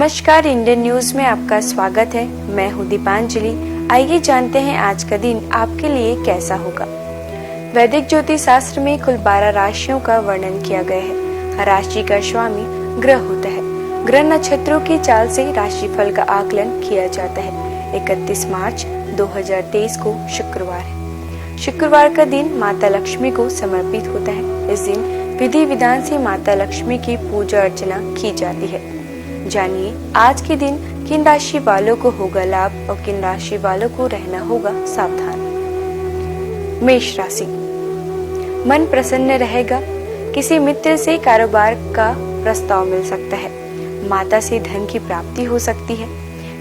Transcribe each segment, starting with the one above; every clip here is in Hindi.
नमस्कार, इंडियन न्यूज में आपका स्वागत है। मैं हूँ दीपांजलि। आइए जानते हैं आज का दिन आपके लिए कैसा होगा। वैदिक ज्योतिष शास्त्र में कुल 12 राशियों का वर्णन किया गया है। हर राशि का स्वामी ग्रह होता है। ग्रह नक्षत्रों की चाल से राशिफल का आकलन किया जाता है। 31 मार्च 2023 को शुक्रवार है। शुक्रवार का दिन माता लक्ष्मी को समर्पित होता है। इस दिन विधि विधान से माता लक्ष्मी की पूजा अर्चना की जाती है। जानिए आज के दिन किन राशि वालों को होगा लाभ और किन राशि वालों को रहना होगा सावधान। मेष राशि, मन प्रसन्न रहेगा। किसी मित्र से कारोबार का प्रस्ताव मिल सकता है। माता से धन की प्राप्ति हो सकती है।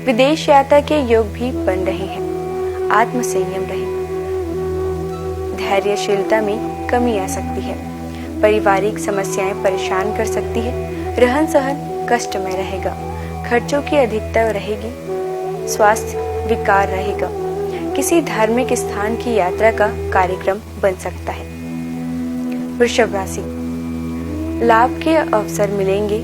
विदेश यात्रा के योग भी बन रहे हैं। आत्म संयम रहे। धैर्यशीलता में कमी आ सकती है। पारिवारिक समस्याएं परेशान कर सकती है। रहन सहन कष्ट में रहेगा। खर्चों की अधिकता रहेगी। स्वास्थ्य विकार रहेगा। किसी धार्मिक स्थान की यात्रा का कार्यक्रम बन सकता है। वृषभ राशि, लाभ के अवसर मिलेंगे।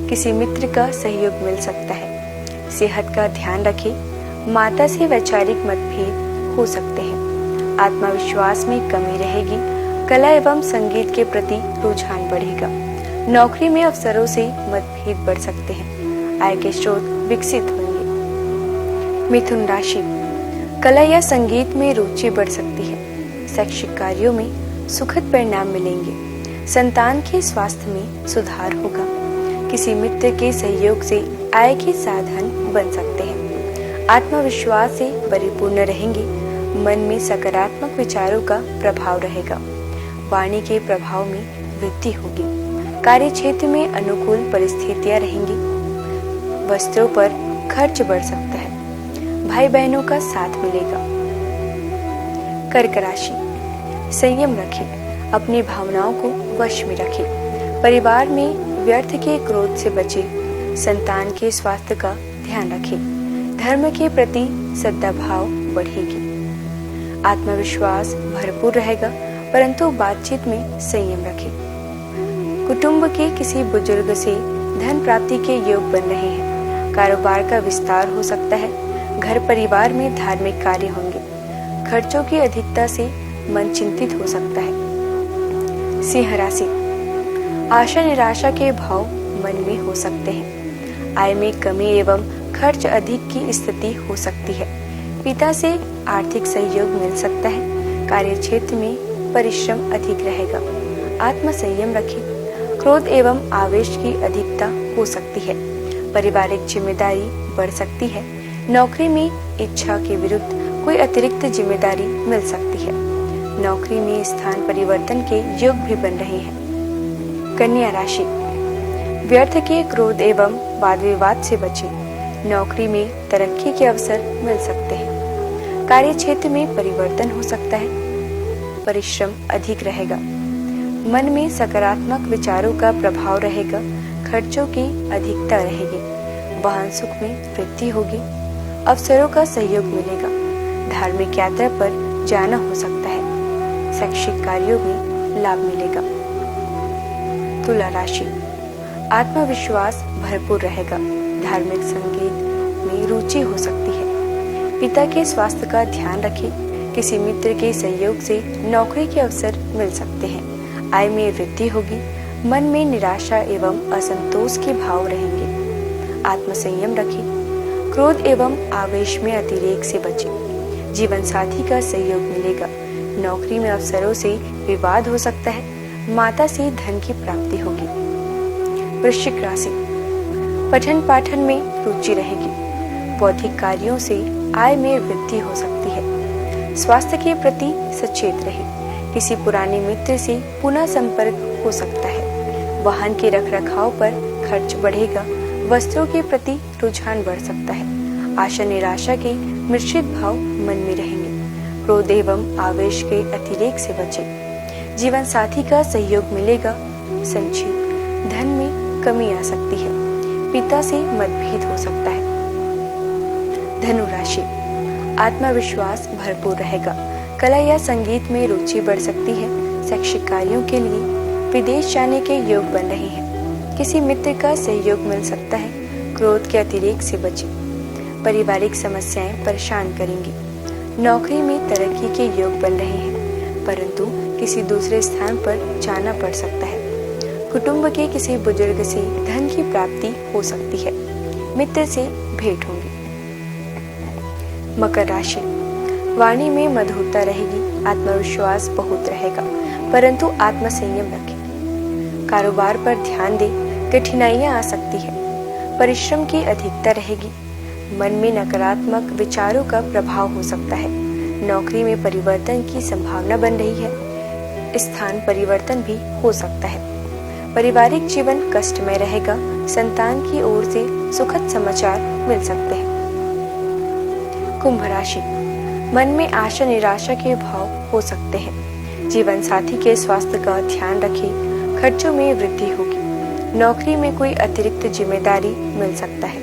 किसी मित्र का सहयोग मिल सकता है। सेहत का ध्यान रखें। माता से वैचारिक मतभेद हो सकते हैं। आत्मविश्वास में कमी रहेगी। कला एवं संगीत के प्रति रुझान बढ़ेगा। नौकरी में अवसरों से मतभेद बढ़ सकते हैं। आय के स्रोत विकसित होंगे। मिथुन राशि, कला या संगीत में रुचि बढ़ सकती है। शैक्षिक कार्यों में सुखद परिणाम मिलेंगे। संतान के स्वास्थ्य में सुधार होगा। किसी मित्र के सहयोग से आय के साधन बन सकते हैं। आत्मविश्वास से परिपूर्ण रहेंगे। मन में सकारात्मक विचारों का प्रभाव रहेगा। वाणी के प्रभाव में वृद्धि होगी। कार्य क्षेत्र में अनुकूल परिस्थितियां रहेंगी। वस्त्रों पर खर्च बढ़ सकता है। भाई बहनों का साथ मिलेगा। कर्क राशि, संयम रखें। अपनी भावनाओं को वश में रखें। परिवार में व्यर्थ के क्रोध से बचें। संतान के स्वास्थ्य का ध्यान रखें। धर्म के प्रति सद्भाव बढ़ेगी। आत्मविश्वास भरपूर रहेगा, परंतु बातचीत में संयम रखें। कुटुंब के किसी बुजुर्ग से धन प्राप्ति के योग बन रहे हैं। कारोबार का विस्तार हो सकता है। घर परिवार में धार्मिक कार्य होंगे। खर्चों की अधिकता से मन चिंतित हो सकता है। सिंह राशि, आशा निराशा के भाव मन में हो सकते हैं। आय में कमी एवं खर्च अधिक की स्थिति हो सकती है। पिता से आर्थिक सहयोग मिल सकता है। कार्य क्षेत्र में परिश्रम अधिक रहेगा। आत्म संयम रखें। क्रोध एवं आवेश की अधिकता हो सकती है। पारिवारिक जिम्मेदारी बढ़ सकती है। नौकरी में इच्छा के विरुद्ध कोई अतिरिक्त जिम्मेदारी मिल सकती है। नौकरी में स्थान परिवर्तन के योग भी बन रहे हैं। कन्या राशि, व्यर्थ के क्रोध एवं वाद विवाद से बचें। नौकरी में तरक्की के अवसर मिल सकते हैं। कार्य क्षेत्र में परिवर्तन हो सकता है। परिश्रम अधिक रहेगा। मन में सकारात्मक विचारों का प्रभाव रहेगा। खर्चों की अधिकता रहेगी। वाहन सुख में वृद्धि होगी। अवसरों का सहयोग मिलेगा। धार्मिक यात्रा पर जाना हो सकता है। शैक्षिक कार्यों में लाभ मिलेगा। तुला राशि, आत्मविश्वास भरपूर रहेगा। धार्मिक संगीत में रुचि हो सकती है। पिता के स्वास्थ्य का ध्यान रखें। किसी मित्र के सहयोग से नौकरी के अवसर मिल सकते हैं। आय में वृद्धि होगी। मन में निराशा एवं असंतोष के भाव रहेंगे। आत्म संयम रखें। क्रोध एवं आवेश में अतिरेक से बचें। जीवन साथी का सहयोग मिलेगा। नौकरी में अवसरों से विवाद हो सकता है। माता से धन की प्राप्ति होगी। वृश्चिक राशि, पठन पाठन में रुचि रहेगी। बौद्धिक कार्यों से आय में वृद्धि हो सकती है। स्वास्थ्य के प्रति सचेत रहे। किसी पुराने मित्र से पुनः संपर्क हो सकता है। वाहन के रखरखाव पर खर्च बढ़ेगा। वस्त्रों के प्रति रुझान बढ़ सकता है। आशा निराशा के मिश्रित भाव मन में रहेंगे। क्रोध एवं आवेश के अतिरेक से बचें। जीवन साथी का सहयोग मिलेगा। संचित धन में कमी आ सकती है। पिता से मतभेद हो सकता है। धनु राशि, आत्मविश्वास भरपूर रहेगा। कला या संगीत में रुचि बढ़ सकती है। शैक्षिक कार्यों के लिए विदेश जाने के योग बन रहे हैं। किसी मित्र का सहयोग मिल सकता है। क्रोध के अतिरेक से बचें। पारिवारिक समस्याएं परेशान करेंगी। नौकरी में तरक्की के योग बन रहे हैं, परंतु किसी दूसरे स्थान पर जाना पड़ सकता है। कुटुंब के किसी बुजुर्ग से धन की प्राप्ति हो सकती है। मित्र से भेंट होंगी। मकर राशि, वाणी में मधुरता रहेगी। आत्मविश्वास बहुत रहेगा, परंतु आत्मसंयम रखें। कारोबार पर ध्यान दें, कठिनाइयां आ सकती है। परिश्रम की अधिकता रहेगी। मन में नकारात्मक विचारों का प्रभाव हो सकता है। नौकरी में परिवर्तन की संभावना बन रही है। स्थान परिवर्तन भी हो सकता है। पारिवारिक जीवन कष्टमय रहेगा। संतान की ओर से सुखद समाचार मिल सकते हैं। कुंभ राशि, मन में आशा निराशा के भाव हो सकते हैं। जीवन साथी के स्वास्थ्य का ध्यान रखें। खर्चों में वृद्धि होगी। नौकरी में कोई अतिरिक्त जिम्मेदारी मिल सकता है।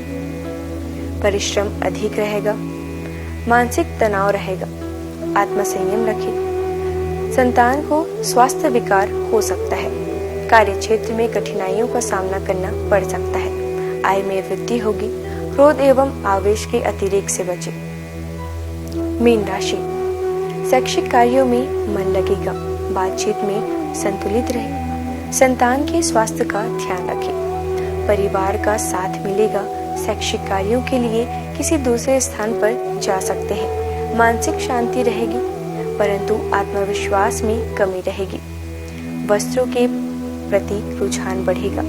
परिश्रम अधिक रहेगा। मानसिक तनाव रहेगा। आत्मसंयम रखें। संतान को स्वास्थ्य विकार हो सकता है। कार्य क्षेत्र में कठिनाइयों का सामना करना पड़ सकता है। आय में वृद्धि होगी। क्रोध एवं आवेश के अतिरेक से बचें। मीन राशि, शैक्षिक कार्यों में मन लगेगा। बातचीत में संतुलित रहे। संतान के स्वास्थ्य का ध्यान रखें। परिवार का साथ मिलेगा। शैक्षिक कार्यों के लिए किसी दूसरे स्थान पर जा सकते हैं। मानसिक शांति रहेगी, परंतु आत्मविश्वास में कमी रहेगी। वस्त्रों के प्रति रुझान बढ़ेगा।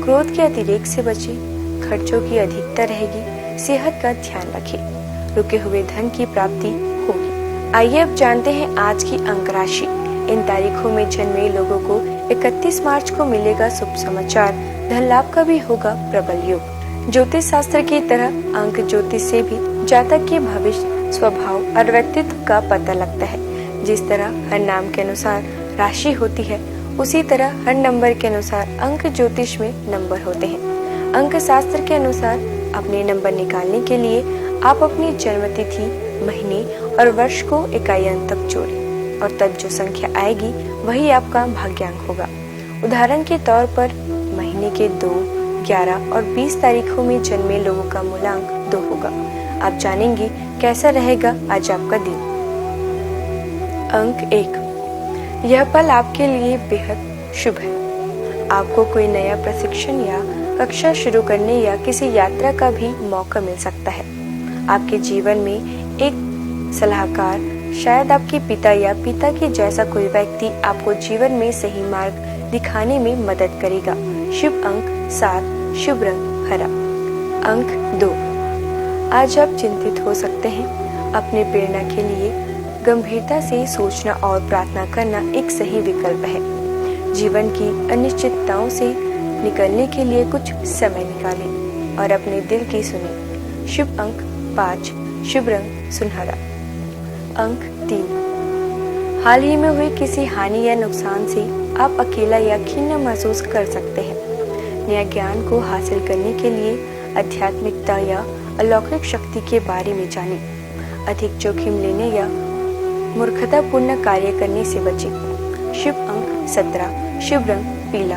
क्रोध के अतिरेक से बचें। खर्चों की अधिकता रहेगी। सेहत का ध्यान रखें। रुके हुए धन की प्राप्ति होगी। आइए अब जानते हैं आज की अंक राशि। इन तारीखों में जन्मे लोगों को 31 मार्च को मिलेगा शुभ समाचार। धन लाभ का भी होगा प्रबल योग। ज्योतिष शास्त्र की तरह अंक ज्योतिष से भी जातक के भविष्य, स्वभाव और व्यक्तित्व का पता लगता है। जिस तरह हर नाम के अनुसार राशि होती है, उसी तरह हर नंबर के अनुसार अंक ज्योतिष में नंबर होते हैं। अंक शास्त्र के अनुसार अपने नंबर निकालने के लिए आप अपनी जन्म तिथि, महीने और वर्ष को इकाई अंक तक जोड़ें और तब जो संख्या आएगी वही आपका भाग्यांक होगा। उदाहरण के तौर पर महीने के 2, 11 और 20 तारीखों में जन्मे लोगों का मूलांक 2 होगा। आप जानेंगे कैसा रहेगा आज आपका दिन। अंक 1, यह पल आपके लिए बेहद शुभ है। आपको कोई नया प्रशिक्षण या कक्षा शुरू करने या किसी यात्रा का भी मौका मिल सकता है। आपके जीवन में एक सलाहकार, शायद आपके पिता या पिता के जैसा कोई व्यक्ति आपको जीवन में सही मार्ग दिखाने में मदद करेगा। शुभ अंक 7, शुभ रंग हरा। अंक 2, आज आप चिंतित हो सकते हैं। अपने प्रेरणा के लिए गंभीरता से सोचना और प्रार्थना करना एक सही विकल्प है। जीवन की अनिश्चितताओं से निकलने के लिए कुछ समय निकालें और अपने दिल की सुनें। शुभ अंक 5, शुभ रंग सुनहरा। अंक 3, हाल ही में हुई किसी हानि या नुकसान से आप अकेला या खिन्न महसूस कर सकते हैं। नया ज्ञान को हासिल करने के लिए आध्यात्मिकता या अलौकिक शक्ति के बारे में जानें। अधिक जोखिम लेने या मूर्खतापूर्ण कार्य करने से बचें। शुभ अंक 17, शुभ रंग पीला।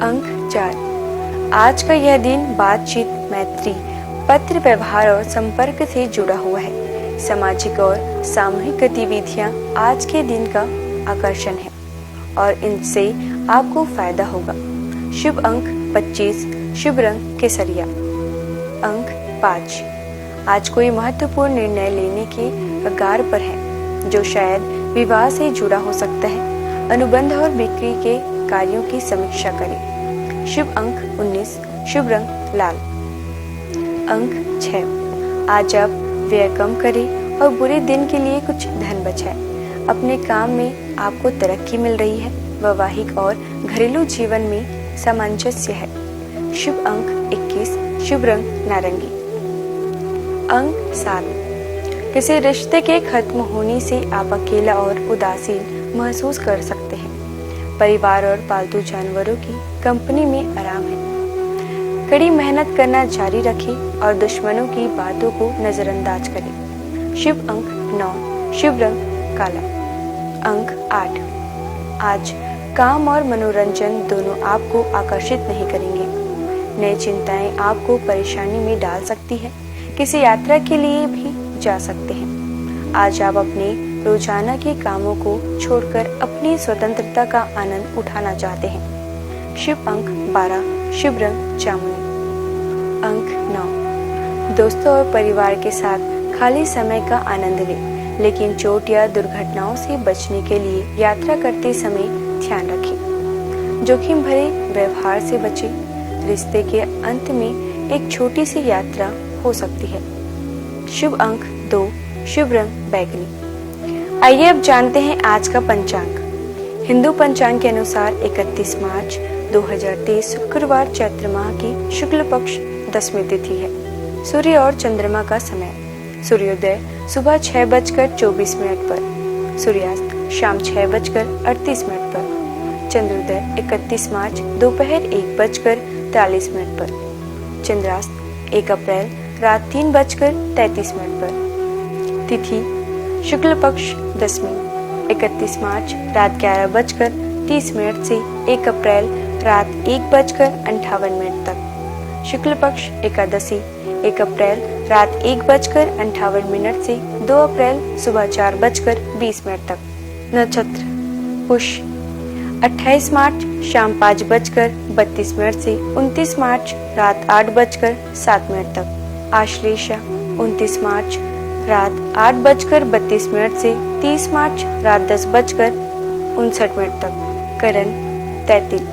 अंक 4, आज का यह दिन बातचीत, मैत्री, पत्र व्यवहार और संपर्क से जुड़ा हुआ है। सामाजिक और सामूहिक गतिविधियां आज के दिन का आकर्षण है और इनसे आपको फायदा होगा। शुभ अंक 25, शुभ रंग केसरिया। अंक 5, आज कोई महत्वपूर्ण निर्णय लेने के कगार पर है, जो शायद विवाह से जुड़ा हो सकता है। अनुबंध और बिक्री के कार्यों की समीक्षा करें। शुभ अंक 19, शुभ रंग लाल। अंक 6, आज आप व्यय कम करें और बुरे दिन के लिए कुछ धन बचाएं। अपने काम में आपको तरक्की मिल रही है। वैवाहिक और घरेलू जीवन में सामंजस्य है। शुभ अंक 21, शुभ रंग नारंगी। अंक 7, किसी रिश्ते के खत्म होने से आप अकेला और उदासीन महसूस कर सकते हैं। परिवार और पालतू जानवरों की कंपनी में आराम है। कड़ी मेहनत करना जारी रखें और दुश्मनों की बातों को नजरअंदाज करें। शुभ अंक 9, शुभ रंग काला। अंक 8, आज काम और मनोरंजन दोनों आपको आकर्षित नहीं करेंगे। नई चिंताएं आपको परेशानी में डाल सकती है। किसी यात्रा के लिए भी जा सकते हैं। आज आप अपने रोजाना के कामों को छोड़कर अपनी स्वतंत्रता का आनंद उठाना चाहते हैं। शुभ अंक 12, शुभ रंग जामुनी। अंक 9, दोस्तों और परिवार के साथ खाली समय का आनंद लें, लेकिन चोट या दुर्घटनाओं से बचने के लिए यात्रा करते समय ध्यान रखें। जोखिम भरे व्यवहार से बचें। रिश्ते के अंत में एक छोटी सी यात्रा हो सकती है। शुभ अंक 2, शुभ रंग बैगनी। आइए अब जानते हैं आज का पंचांग। हिंदू पंचांग के अनुसार 31 मार्च 2023 शुक्रवार चैत्र माह की शुक्ल पक्ष दसवीं तिथि है। सूर्य और चंद्रमा का समय। सूर्योदय सुबह 6:24 पर, सूर्यास्त शाम 6:38 पर। चंद्रोदय 31 मार्च दोपहर 1:43 पर। चंद्रास्त 1 अप्रैल रात 3:33 पर। तिथि शुक्ल पक्ष दसवीं 31 मार्च रात 11:30 से 1 अप्रैल रात 1:58 तक। शुक्ल पक्ष एकादशी 1 अप्रैल रात 1:58 से 2 अप्रैल सुबह 4:20 तक। नक्षत्र पुष्य 28 मार्च शाम 5:32 से 29 मार्च रात 8:07 तक। आश्लेषा 29 मार्च रात 8:32 से 30 मार्च रात 10:59 तक। करण तैतिल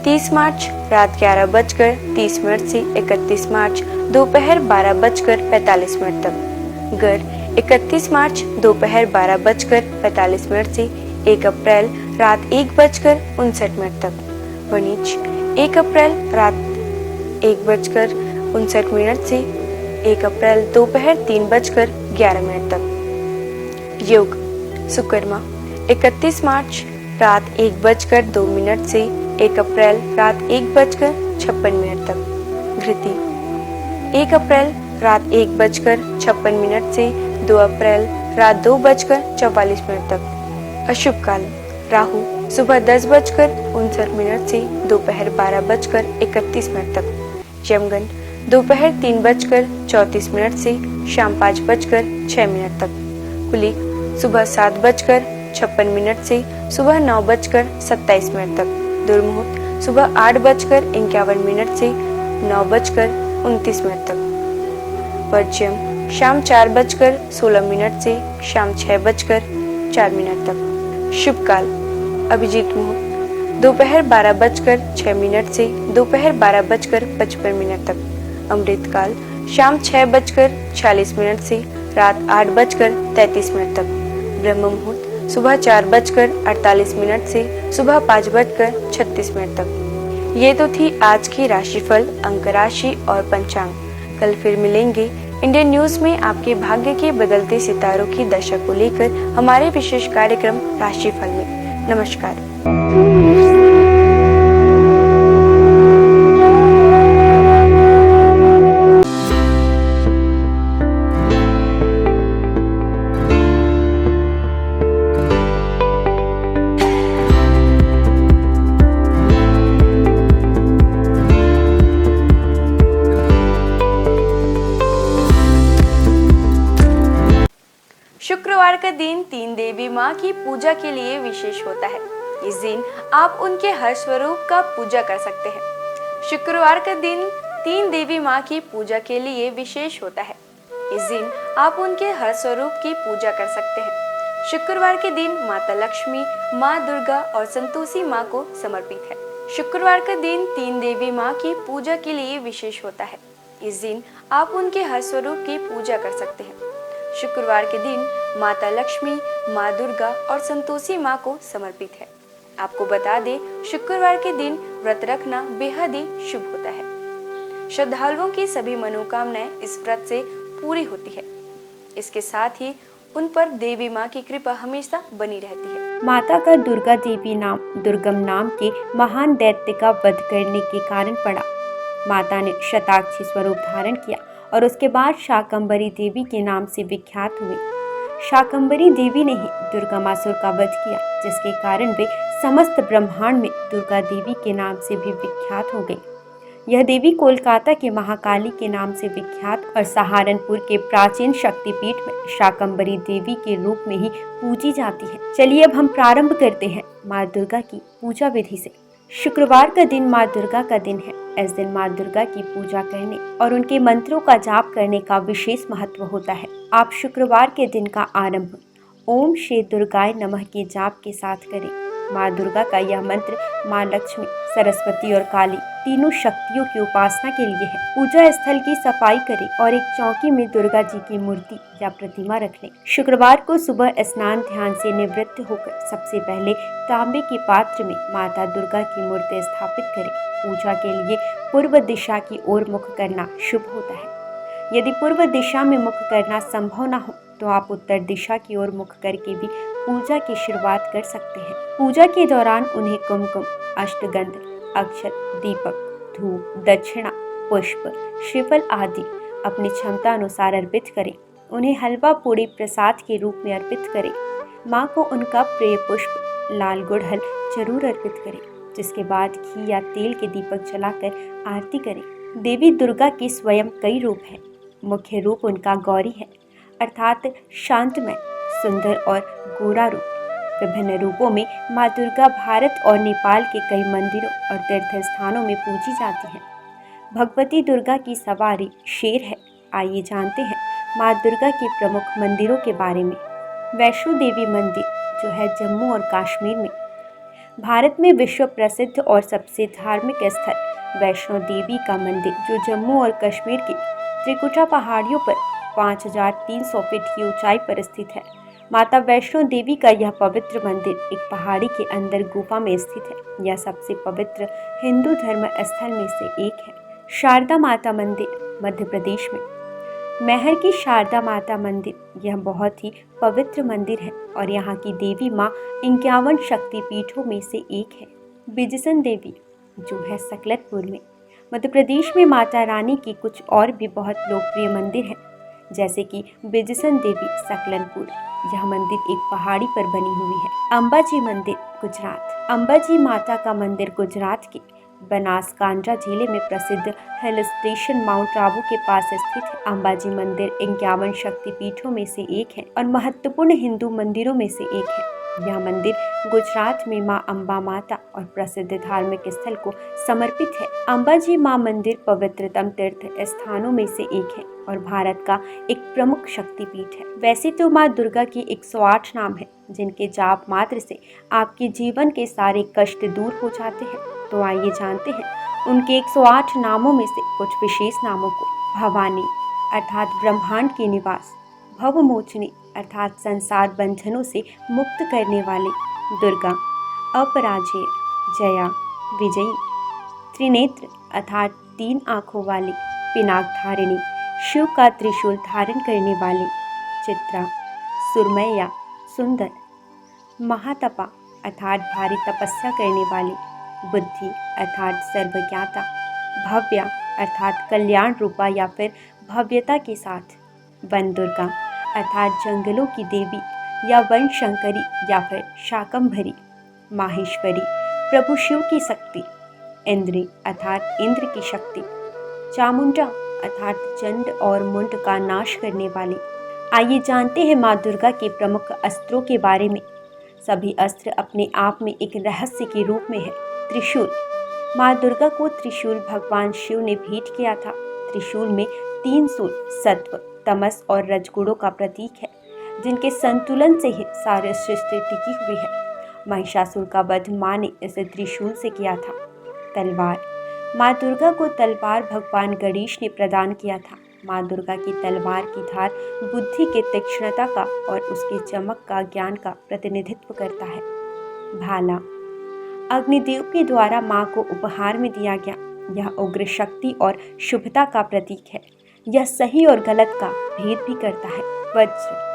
30 मार्च रात 11:30 से 31 मार्च दोपहर 12:45 तक। गर 31 मार्च दोपहर 12:45 से 1 अप्रैल रात 1:59 तक। वणिज 1 अप्रैल रात 1:59 से 1 अप्रैल दोपहर 3:11 तक। योग सुकर्मा 31 मार्च रात 1:02 से 1 अप्रैल रात 1:56 तक। घृति 1 अप्रैल रात 1:56 से 2 अप्रैल रात 2:44 तक। अशुभ काल राहु सुबह 10:59 से दोपहर 12:31 तक। यमगंड दोपहर 3:34 से शाम 5:06 तक। कुलिक सुबह 7:56 से सुबह 9:27 तक। दुर्मुहूर्त सुबह 8:51 से 9:29 तक। वर्ज्यम शाम 4:16 से शाम 6:04 तक। शुभ काल अभिजीत मुहूर्त दोपहर 12:06 से दोपहर 12:55 तक। अमृत काल शाम 6:46 से रात 8:33 तक। ब्रह्म मुहूर्त सुबह 4:48 से सुबह 5:36 तक। ये तो थी आज की राशिफल, अंक राशि और पंचांग। कल फिर मिलेंगे इंडियन न्यूज में आपके भाग्य के बदलते सितारों की दशा को लेकर हमारे विशेष कार्यक्रम राशिफल में। नमस्कार। शुक्रवार का दिन तीन देवी माँ की पूजा के लिए विशेष होता है। इस दिन आप उनके हर स्वरूप का पूजा कर सकते हैं। शुक्रवार का दिन तीन देवी माँ की पूजा के लिए विशेष होता है। इस दिन आप उनके हर स्वरूप की पूजा कर सकते हैं। शुक्रवार के दिन माता लक्ष्मी, माँ दुर्गा और संतोषी माँ को समर्पित है। शुक्रवार का दिन तीन देवी माँ की पूजा के लिए विशेष होता है। इस दिन आप उनके हर स्वरूप की पूजा कर सकते हैं। शुक्रवार के दिन माता लक्ष्मी, माँ दुर्गा और संतोषी माँ को समर्पित है। आपको बता दें, शुक्रवार के दिन व्रत रखना बेहद ही शुभ होता है। श्रद्धालुओं की सभी मनोकामनाएं इस व्रत से पूरी होती है। इसके साथ ही उन पर देवी माँ की कृपा हमेशा बनी रहती है। माता का दुर्गा देवी नाम दुर्गम नाम के महान दैत्य का वध करने के कारण पड़ा। माता ने शताक्षी स्वरूप धारण किया और उसके बाद शाकंभरी देवी के नाम से विख्यात हुई। शाकंभरी देवी ने ही दुर्गमासुर का वध किया, जिसके कारण वे समस्त ब्रह्मांड में दुर्गा देवी के नाम से भी विख्यात हो गई। यह देवी कोलकाता के महाकाली के नाम से विख्यात और सहारनपुर के प्राचीन शक्तिपीठ में शाकंभरी देवी के रूप में ही पूजी जाती है। चलिए अब हम प्रारंभ करते हैं माँ दुर्गा की पूजा विधि से। शुक्रवार का दिन माँ दुर्गा का दिन है। इस दिन माँ दुर्गा की पूजा करने और उनके मंत्रों का जाप करने का विशेष महत्व होता है। आप शुक्रवार के दिन का आरंभ ओम श्री दुर्गाय नमः के जाप के साथ करें। माँ दुर्गा का यह मंत्र माँ लक्ष्मी, सरस्वती और काली तीनों शक्तियों की उपासना के लिए है। पूजा स्थल की सफाई करें और एक चौकी में दुर्गा जी की मूर्ति या प्रतिमा रख लें। शुक्रवार को सुबह स्नान ध्यान से निवृत्त होकर सबसे पहले तांबे के पात्र में माता दुर्गा की मूर्ति स्थापित करें। पूजा के लिए पूर्व दिशा की ओर मुख करना शुभ होता है। यदि पूर्व दिशा में मुख करना संभव न हो तो आप उत्तर दिशा की ओर मुख करके भी पूजा की शुरुआत कर सकते हैं। पूजा के दौरान उन्हें कुमकुम, अष्टगंध, अक्षत, दीपक, धूप, दक्षिणा, पुष्प, श्रीफल आदि अपनी क्षमता अनुसार अर्पित करें। उन्हें हलवा पूड़ी प्रसाद के रूप में अर्पित करें। माँ को उनका प्रिय पुष्प लाल गुड़हल जरूर अर्पित करें, जिसके बाद घी या तेल के दीपक जलाकर आरती करें। देवी दुर्गा के स्वयं कई रूप हैं। मुख्य रूप उनका गौरी है, अर्थात शांतमय, सुंदर और गोरा रूप। विभिन्न रूपों में माँ दुर्गा भारत और नेपाल के कई मंदिरों और तीर्थ स्थानों में पूजी जाती हैं। भगवती दुर्गा की सवारी शेर है। आइए जानते हैं माँ दुर्गा के प्रमुख मंदिरों के बारे में। वैष्णो देवी मंदिर जो है जम्मू और कश्मीर में। भारत में विश्व प्रसिद्ध और सबसे धार्मिक स्थल वैष्णो देवी का मंदिर जो जम्मू और कश्मीर की त्रिकुटा पहाड़ियों पर 5300 फीट की ऊंचाई पर स्थित है। माता वैष्णो देवी का यह पवित्र मंदिर एक पहाड़ी के अंदर गुफा में स्थित है। यह सबसे पवित्र हिंदू धर्म स्थल में से एक है। शारदा माता मंदिर मध्य प्रदेश में। महर की शारदा माता मंदिर यह बहुत ही पवित्र मंदिर है और यहाँ की देवी माँ 51 शक्तिपीठों में से एक है। बिजसन देवी जो है सकलतपुर में। मध्य प्रदेश में माता रानी की कुछ और भी बहुत लोकप्रिय मंदिर हैं, जैसे कि बिजसन देवी सकलनपुर। यह मंदिर एक पहाड़ी पर बनी हुई है। अंबाजी मंदिर गुजरात। अंबाजी माता का मंदिर गुजरात के बनासकांठा जिले में प्रसिद्ध हिल स्टेशन माउंट आबू के पास स्थित है। अंबाजी मंदिर 51 शक्तिपीठों में से एक है और महत्वपूर्ण हिंदू मंदिरों में से एक है। यह मंदिर गुजरात में मां अंबा माता और प्रसिद्ध धार्मिक स्थल को समर्पित है। अंबाजी मां मंदिर पवित्रतम तीर्थ स्थानों में से एक है और भारत का एक प्रमुख शक्तिपीठ है। वैसे तो मां दुर्गा के 108 नाम हैं, जिनके जाप मात्र से आपके जीवन के सारे कष्ट दूर हो जाते हैं। तो आइए जानते हैं उनके 108 नामों में से कुछ विशेष नामों को। भवानी अर्थात ब्रह्मांड की निवास, भवमोचनी अर्थात संसार बंधनों से मुक्त करने वाली, दुर्गा अपराजेय, जया विजयी, त्रिनेत्र अर्थात 3 आँखों वाली, पिनाकधारिणी शिव का त्रिशूल धारण करने वाली, चित्रा सुरमैया सुंदर, महातपा अर्थात भारी तपस्या करने वाली, बुद्धि अर्थात सर्वज्ञाता, भव्या अर्थात कल्याण रूपा या फिर भव्यता के साथ, वन दुर्गा अर्थात जंगलों की देवी या वन शंकरी या फिर शाकंभरी, माहेश्वरी प्रभु शिव की शक्ति, इंद्री अर्थात इंद्र की शक्ति, चामुंडा अर्थात चंड और मुंड का नाश करने वाली। आइए जानते हैं माँ दुर्गा के प्रमुख अस्त्रों के बारे में। सभी अस्त्र अपने आप में एक रहस्य के रूप में है। त्रिशूल। माँ दुर्गा को त्रिशूल भगवान शिव ने भेंट किया था। त्रिशूल में 3 सूल सत्व, तमस और रजगुणों का प्रतीक है, जिनके संतुलन से ही सारी सृष्टि टिकी हुई है। महिषासुर का वध माँ ने इसे त्रिशूल से किया था। तलवार। माँ दुर्गा को तलवार भगवान गणेश ने प्रदान किया था। माँ दुर्गा की तलवार की धार बुद्धि के तीक्ष्णता का और उसके चमक का ज्ञान का प्रतिनिधित्व करता है। भाला। अग्निदेव के द्वारा माँ को उपहार में दिया गया। यह उग्र शक्ति और शुभता का प्रतीक है। यह सही और गलत का भेद भी करता है। वज्र।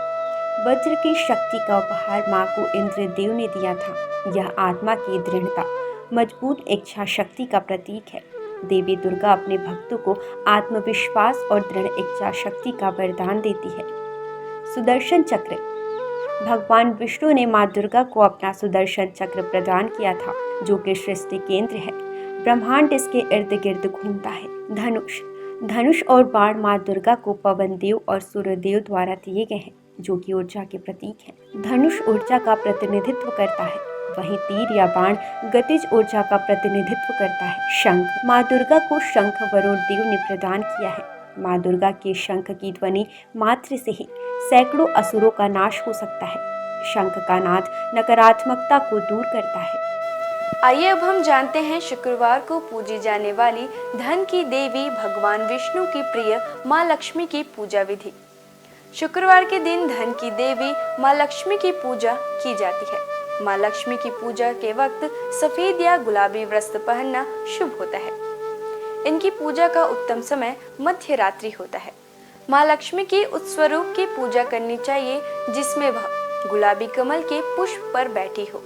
वज्र की शक्ति का उपहार माँ को इंद्रदेव ने दिया था। यह आत्मा की दृढ़ता, मजबूत इच्छा शक्ति का प्रतीक है। देवी दुर्गा अपने भक्तों को आत्मविश्वास और दृढ़ इच्छा शक्ति का वरदान देती है। सुदर्शन चक्र। भगवान विष्णु ने माँ दुर्गा को अपना सुदर्शन चक्र प्रदान किया था, जो कि सृष्टि केंद्र है। ब्रह्मांड इसके इर्द गिर्द घूमता है। धनुष और बाण माँ दुर्गा को पवन देव और सूर्यदेव द्वारा दिए गए हैं, जो कि ऊर्जा के प्रतीक हैं। धनुष ऊर्जा का प्रतिनिधित्व करता है, वहीं तीर या बाण गतिज ऊर्जा का प्रतिनिधित्व करता है। शंख माँ दुर्गा को शंख वरुण देव ने प्रदान किया है। माँ दुर्गा के शंख की ध्वनि मात्र से ही सैकड़ों असुरों का नाश हो सकता है। शंख का नाद नकारात्मकता को दूर करता है। आइए अब हम जानते हैं शुक्रवार को पूजी जाने वाली धन की देवी भगवान विष्णु की प्रिय माँ लक्ष्मी की पूजा विधि। शुक्रवार के दिन धन की देवी माँ लक्ष्मी की पूजा की जाती है। माँ लक्ष्मी की पूजा के वक्त सफेद या गुलाबी वस्त्र पहनना शुभ होता है। इनकी पूजा का उत्तम समय मध्य रात्रि होता है। माँ लक्ष्मी की उस स्वरूप की पूजा करनी चाहिए जिसमें वह गुलाबी कमल के पुष्प पर बैठी हो।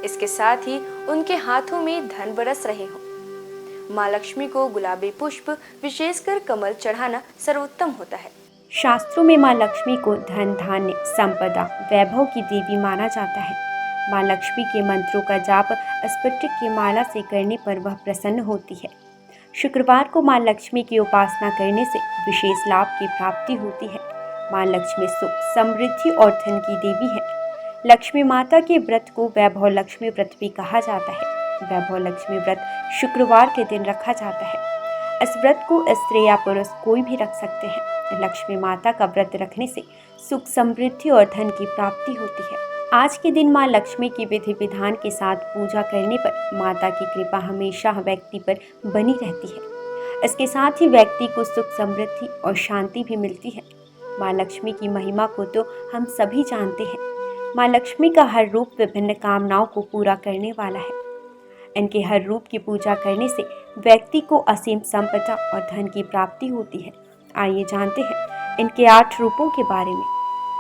इसके साथ ही उनके हाथों में धन बरस रहे हो। माँ लक्ष्मी को गुलाबी पुष्प विशेषकर कमल चढ़ाना सर्वोत्तम होता है। शास्त्रों में माँ लक्ष्मी को धन, धान्य, संपदा, वैभव की देवी माना जाता है। माँ लक्ष्मी के मंत्रों का जाप स्फटिक की माला से करने पर वह प्रसन्न होती है। शुक्रवार को माँ लक्ष्मी की उपासना करने से विशेष लाभ की प्राप्ति होती है। माँ लक्ष्मी सुख, समृद्धि और धन की देवी है। लक्ष्मी माता के व्रत को वैभव लक्ष्मी व्रत भी कहा जाता है। वैभव लक्ष्मी व्रत शुक्रवार के दिन रखा जाता है। इस व्रत को स्त्री या पुरुष कोई भी रख सकते हैं। लक्ष्मी माता का व्रत रखने से सुख, समृद्धि और धन की प्राप्ति होती है। आज के दिन माँ लक्ष्मी की विधि विधान के साथ पूजा करने पर माता की कृपा हमेशा व्यक्ति पर बनी रहती है। इसके साथ ही व्यक्ति को सुख, समृद्धि और शांति भी मिलती है। माँ लक्ष्मी की महिमा को तो हम सभी जानते हैं। माँ लक्ष्मी का हर रूप विभिन्न कामनाओं को पूरा करने वाला है। इनके हर रूप की पूजा करने से व्यक्ति को असीम संपदा और धन की प्राप्ति होती है। आइए जानते हैं इनके 8 रूपों के बारे में।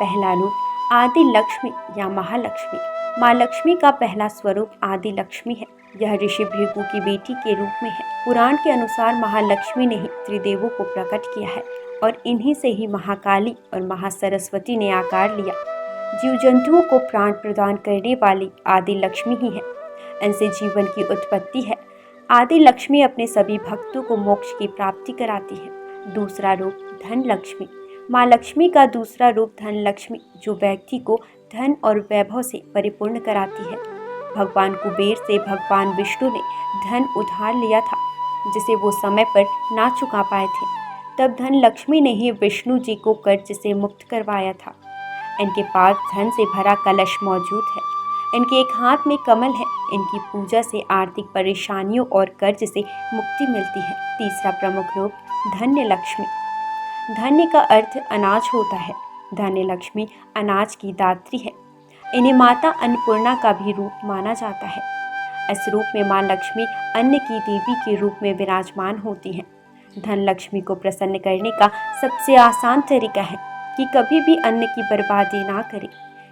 पहला रूप आदि लक्ष्मी या महालक्ष्मी। माँ लक्ष्मी का पहला स्वरूप आदि लक्ष्मी है। यह ऋषि भृगु की बेटी के रूप में है। पुराण के अनुसार महालक्ष्मी ने ही त्रिदेवों को प्रकट किया है और इन्हीं से ही महाकाली और महासरस्वती ने आकार लिया। जीव जंतुओं को प्राण प्रदान करने वाली आदि लक्ष्मी ही है। इनसे जीवन की उत्पत्ति है। आदि लक्ष्मी अपने सभी भक्तों को मोक्ष की प्राप्ति कराती है। दूसरा रूप धन लक्ष्मी। माँ लक्ष्मी का दूसरा रूप धन लक्ष्मी, जो व्यक्ति को धन और वैभव से परिपूर्ण कराती है। भगवान कुबेर से भगवान विष्णु ने धन उधार लिया था, जिसे वो समय पर ना चुका पाए थे। तब धन लक्ष्मी ने ही विष्णु जी को कर्ज से मुक्त करवाया था। इनके पास धन से भरा कलश मौजूद है। इनके एक हाथ में कमल है। इनकी पूजा से आर्थिक परेशानियों और कर्ज से मुक्ति मिलती है। तीसरा प्रमुख रूप धन्य लक्ष्मी। धन्य का अर्थ अनाज होता है। धन्य लक्ष्मी अनाज की दात्री है। इन्हें माता अन्नपूर्णा का भी रूप माना जाता है। इस रूप में माँ लक्ष्मी अन्न की देवी के रूप में विराजमान होती हैं। धन लक्ष्मी को प्रसन्न करने का सबसे आसान तरीका है कि कभी भी अन्न की बर्बादी ना करें।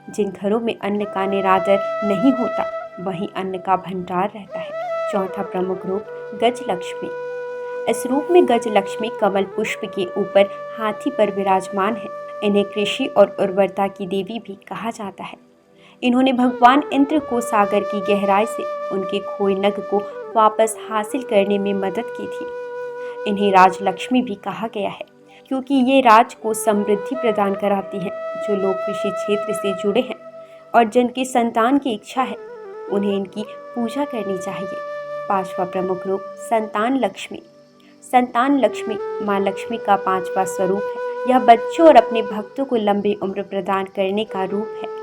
जिन घरों में अन्न का निरादर नहीं होता, वहीं अन्न का भंडार रहता है। चौथा प्रमुख रूप गज लक्ष्मी। इस रूप में गज लक्ष्मी कमल पुष्प के ऊपर हाथी पर विराजमान है। इन्हें कृषि और उर्वरता की देवी भी कहा जाता है। इन्होंने भगवान इंद्र को सागर की गहराई से उनके खोए नग को वापस हासिल करने में मदद की थी। इन्हें राजलक्ष्मी भी कहा गया है, क्योंकि ये राज को समृद्धि प्रदान कराती हैं। जो लोग कृषि क्षेत्र से जुड़े हैं और जिनकी संतान की इच्छा है, उन्हें इनकी पूजा करनी चाहिए। पांचवा प्रमुख रूप संतान लक्ष्मी। संतान लक्ष्मी माँ लक्ष्मी का 5वां स्वरूप है। यह बच्चों और अपने भक्तों को लंबी उम्र प्रदान करने का रूप है।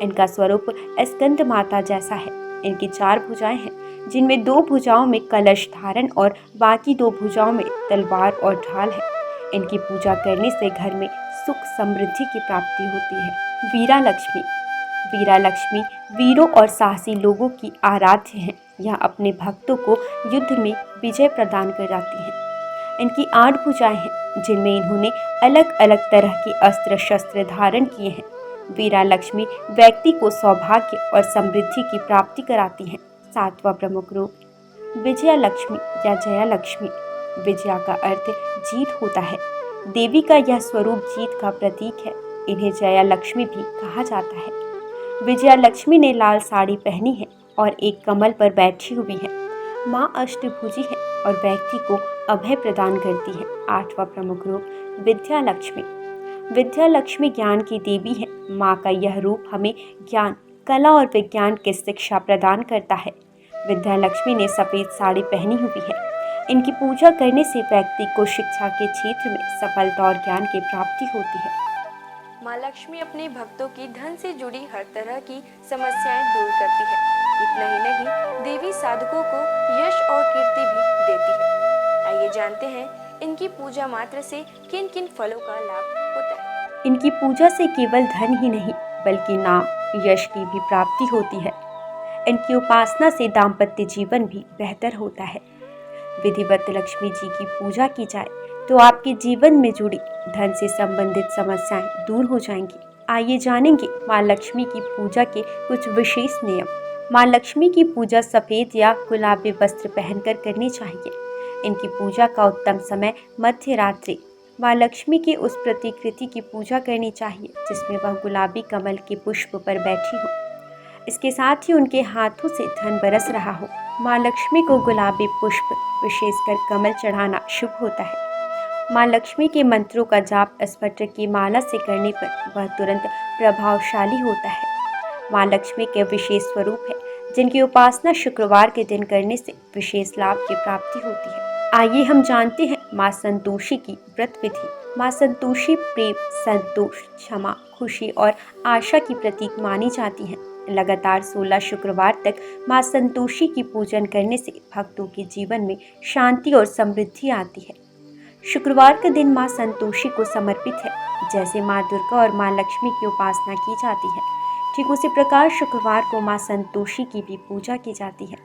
इनका स्वरूप स्कंद माता जैसा है। इनकी 4 भुजाएं हैं, जिनमें 2 भुजाओं में कलश धारण और बाकी 2 भुजाओं में तलवार और ढाल है। इनकी पूजा करने से घर में सुख, समृद्धि की प्राप्ति होती है। वीरा लक्ष्मी। वीरा लक्ष्मी वीरों और साहसी लोगों की आराध्य हैं। यह अपने भक्तों को युद्ध में विजय प्रदान कराती हैं। इनकी 8 भुजाएं हैं, जिनमें इन्होंने अलग अलग तरह के अस्त्र शस्त्र धारण किए हैं। वीरा लक्ष्मी व्यक्ति को सौभाग्य और समृद्धि की प्राप्ति कराती हैं। 7वां प्रमुख रूप विजया लक्ष्मी या जया लक्ष्मी। विजया का अर्थ जीत होता है। देवी का यह स्वरूप जीत का प्रतीक है। इन्हें जया लक्ष्मी भी कहा जाता है। विजया लक्ष्मी ने लाल साड़ी पहनी है और एक कमल पर बैठी हुई है। माँ अष्टभुजी है और व्यक्ति को अभय प्रदान करती है। 8वां प्रमुख रूप विद्या लक्ष्मी। विद्या लक्ष्मी ज्ञान की देवी है। माँ का यह रूप हमें ज्ञान, कला और विज्ञान की शिक्षा प्रदान करता है। विद्या लक्ष्मी ने सफ़ेद साड़ी पहनी हुई है। इनकी पूजा करने से व्यक्ति को शिक्षा के क्षेत्र में सफलता और ज्ञान की प्राप्ति होती है। माँ लक्ष्मी अपने भक्तों की धन से जुड़ी हर तरह की समस्याएं दूर करती है। इतना ही नहीं, देवी साधकों को यश और कीर्ति भी देती है। आइए जानते हैं इनकी पूजा मात्र से किन किन फलों का लाभ होता है। इनकी पूजा से केवल धन ही नहीं बल्कि नाम, यश की भी प्राप्ति होती है। इनकी उपासना से दाम्पत्य जीवन भी बेहतर होता है। विधिवत लक्ष्मी जी की पूजा की जाए तो आपके जीवन में जुड़ी धन से संबंधित समस्याएं दूर हो जाएंगी। आइए जानेंगे माँ लक्ष्मी की पूजा के कुछ विशेष नियम। माँ लक्ष्मी की पूजा सफ़ेद या गुलाबी वस्त्र पहनकर करनी चाहिए। इनकी पूजा का उत्तम समय मध्य रात्रि। माँ लक्ष्मी की उस प्रतिकृति की पूजा करनी चाहिए जिसमें वह गुलाबी कमल के पुष्प पर बैठी हो। इसके साथ ही उनके हाथों से धन बरस रहा हो। माँ लक्ष्मी को गुलाबी पुष्प, विशेषकर कमल, चढ़ाना शुभ होता है। माँ लक्ष्मी के मंत्रों का जाप स्फटिक की माला से करने पर वह तुरंत प्रभावशाली होता है। माँ लक्ष्मी के विशेष स्वरूप है जिनकी उपासना शुक्रवार के दिन करने से विशेष लाभ की प्राप्ति होती है। आइए हम जानते हैं माँ संतोषी की व्रत विधि। माँ संतोषी प्रेम, संतोष, क्षमा, खुशी और आशा की प्रतीक मानी जाती हैं। लगातार 16 शुक्रवार तक माँ संतोषी की पूजन करने से भक्तों के जीवन में शांति और समृद्धि आती है। शुक्रवार का दिन माँ संतोषी को समर्पित है। जैसे माँ दुर्गा और माँ लक्ष्मी की उपासना की जाती है, ठीक उसी प्रकार शुक्रवार को माँ संतोषी की भी पूजा की जाती है।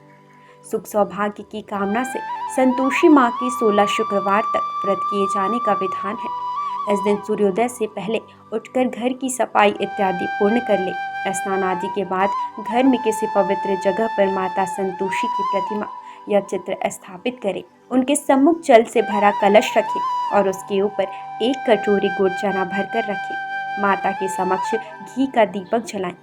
सुख सौभाग्य की कामना से संतोषी माँ की 16 शुक्रवार तक व्रत किए जाने का विधान है। इस दिन सूर्योदय से पहले उठकर घर की सफाई इत्यादि पूर्ण कर ले। स्नान आदि के बाद घर में किसी पवित्र जगह पर माता संतोषी की प्रतिमा या चित्र स्थापित करें। उनके सम्मुख जल से भरा कलश रखें और उसके ऊपर एक कटोरी गुड़ चना भरकर रखें। माता के समक्ष घी का दीपक जलाएं।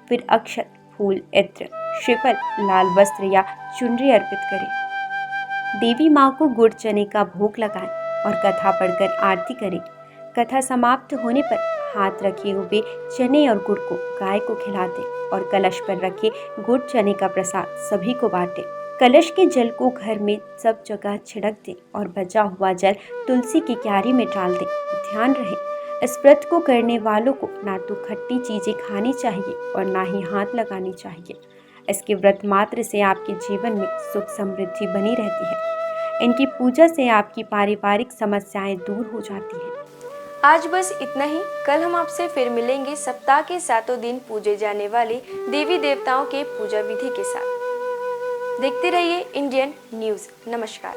फिर अक्षत, फूल, इत्र, श्रीफल, लाल वस्त्र या चुनरी अर्पित करें। देवी माँ को गुड़ चने का भोग लगाएं और कथा पढ़कर आरती करें। कथा समाप्त होने पर हाथ रखे हुए चने और गुड़ को गाय को खिला दें और कलश पर रखे गुड़ चने का प्रसाद सभी को बांटें। कलश के जल को घर में सब जगह छिड़क दें और बचा हुआ जल तुलसी की क्यारी में डाल दें। ध्यान रहे, इस व्रत को करने वालों को ना तो खट्टी चीजें खानी चाहिए और ना ही हाथ लगानी चाहिए। इसके व्रत मात्र से आपके जीवन में सुख समृद्धि बनी रहती है। इनकी पूजा से आपकी पारिवारिक समस्याएं दूर हो जाती हैं। आज बस इतना ही। कल हम आपसे फिर मिलेंगे सप्ताह के 7 दिन पूजे जाने वाले देवी देवताओं के पूजा विधि के साथ। देखते रहिए इंडियन न्यूज़। नमस्कार।